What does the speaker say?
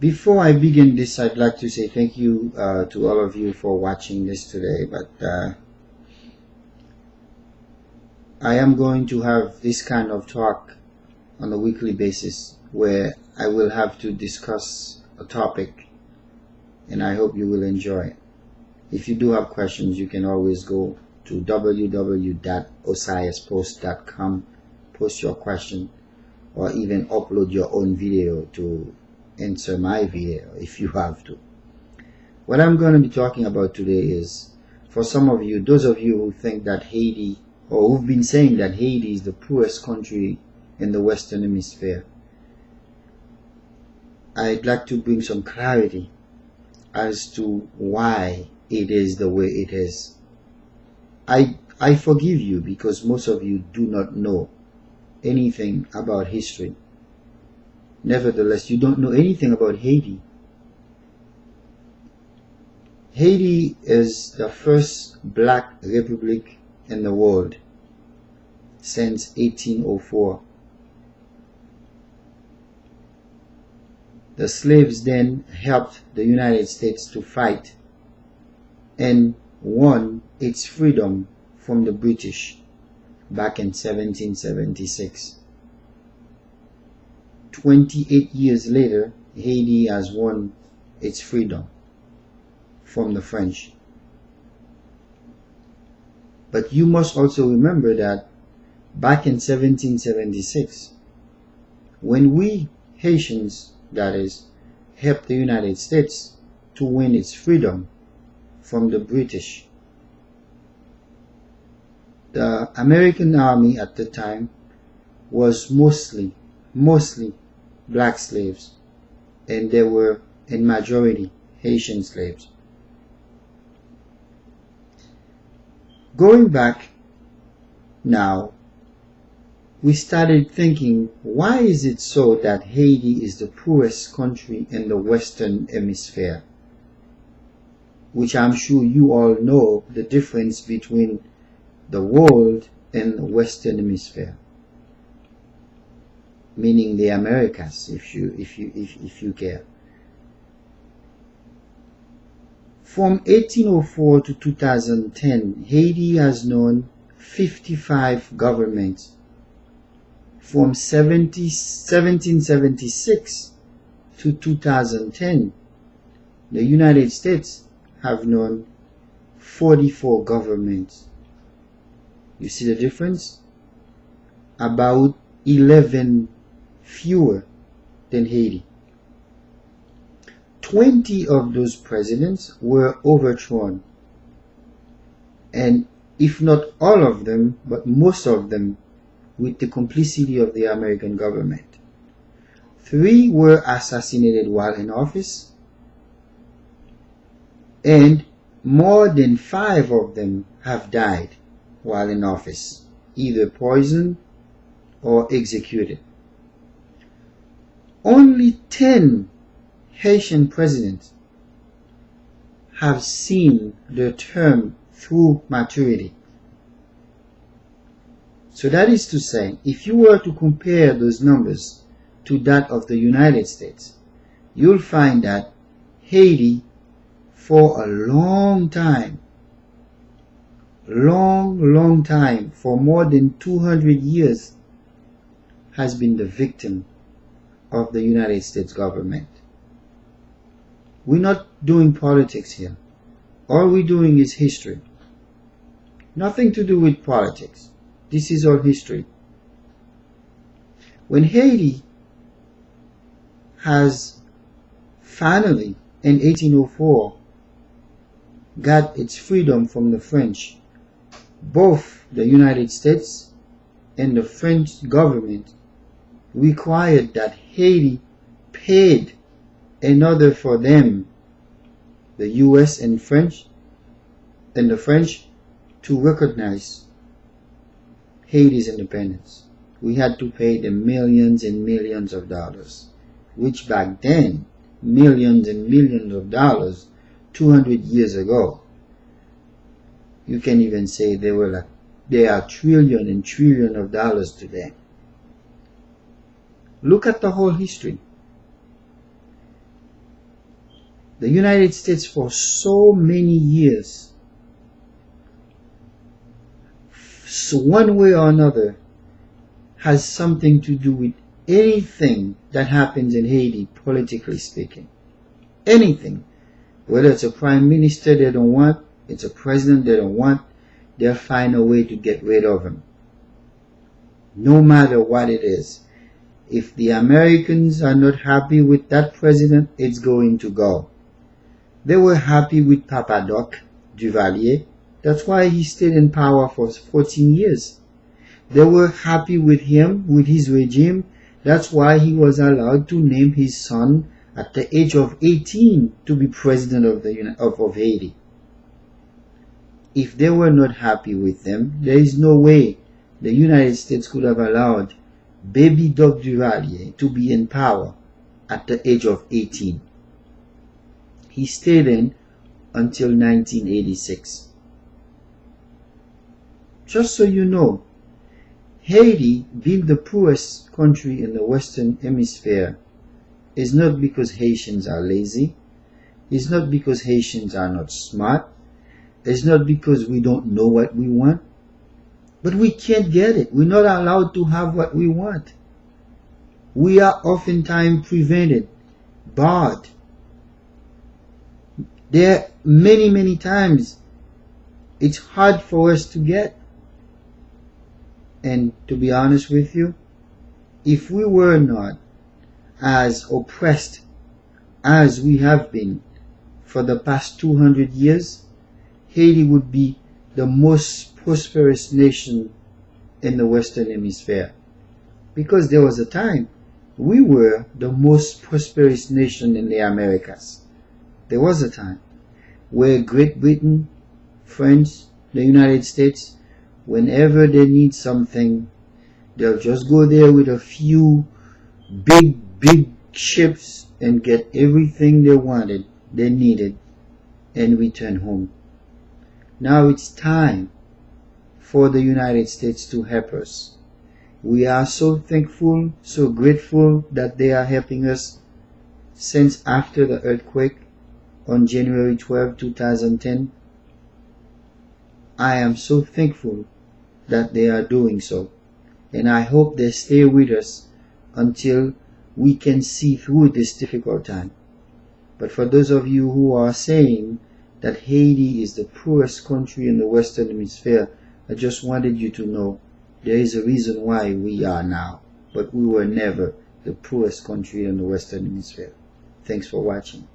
Before I begin this, I'd like to say thank you to all of you for watching this today, but I am going to have this kind of talk on a weekly basis where I will have to discuss a topic, and I hope you will enjoy it. If you do have questions, you can always go to www.osiaspost.com, post your question, or even upload your own video to answer my video if you have to. What I'm going to be talking about today is, for some of you, those of you who think that Haiti, or who've been saying that Haiti is the poorest country in the Western Hemisphere, I'd like to bring some clarity as to why it is the way it is. I forgive you because most of you do not know anything about history. Nevertheless, you don't know anything about Haiti. Haiti is the first black republic in the world since 1804. The slaves then helped the United States to fight and won its freedom from the British back in 1776. 28 years later, Haiti has won its freedom from the French. But you must also remember that back in 1776, when we Haitians, that is, helped the United States to win its freedom from the British, the American army at the time was mostly black slaves, and there were in majority Haitian slaves. Going back now, we started thinking, why is it so that Haiti is the poorest country in the Western Hemisphere? Which I'm sure you all know the difference between the world and the Western Hemisphere, meaning the Americas, if you care. From 1804 to 2010, Haiti has known 55 governments. From 1776 to 2010, the United States have known 44 governments. You see the difference? About 11 fewer than Haiti. 20 of those presidents were overthrown, and if not all of them, but most of them, with the complicity of the American government. 3 were assassinated while in office, and more than 5 of them have died while in office, either poisoned or executed. Only 10 Haitian presidents have seen their term through maturity. So that is to say, if you were to compare those numbers to that of the United States, you'll find that Haiti, for a long time, for more than 200 years, has been the victim of the United States government. We're not doing politics here. All we're doing is history. Nothing to do with politics. This is all history. When Haiti has finally, in 1804, got its freedom from the French, both the United States and the French government required that Haiti paid in order for them, the US and the French, to recognize Haiti's independence. We had to pay them millions and millions of dollars, which back then, millions and millions of dollars, 200 years ago, you can even say they are trillion and trillion of dollars today. Look at the whole history. The United States for so many years, so one way or another, has something to do with anything that happens in Haiti, politically speaking. Anything. Whether it's a prime minister they don't want, it's a president they don't want, they'll find a way to get rid of him. No matter what it is. If the Americans are not happy with that president, it's going to go. They were happy with Papa Doc Duvalier. That's why he stayed in power for 14 years. They were happy with him, with his regime. That's why he was allowed to name his son at the age of 18 to be president of Haiti. If they were not happy with them, there is no way the United States could have allowed baby Doc Duvalier to be in power at the age of 18. He stayed in until 1986. Just so you know, Haiti, being the poorest country in the Western Hemisphere, is not because Haitians are lazy. It's not because Haitians are not smart. It's not because we don't know what we want. But we can't get it. We're not allowed to have what we want. We are oftentimes prevented, barred. There are many times it's hard for us to get. And to be honest with you, if we were not as oppressed as we have been for the past 200 years, Haiti would be the most prosperous nation in the Western Hemisphere. Because there was a time we were the most prosperous nation in the Americas. There was a time where Great Britain, France, the United States, whenever they need something, they'll just go there with a few big ships and get everything they needed, and return home. Now it's time for the United States to help us. We are so thankful, so grateful that they are helping us since after the earthquake on January 12, 2010. I am so thankful that they are doing so, and I hope they stay with us until we can see through this difficult time. But for those of you who are saying that Haiti is the poorest country in the Western Hemisphere, I just wanted you to know there is a reason why we are now, but we were never the poorest country in the Western Hemisphere. Thanks for watching.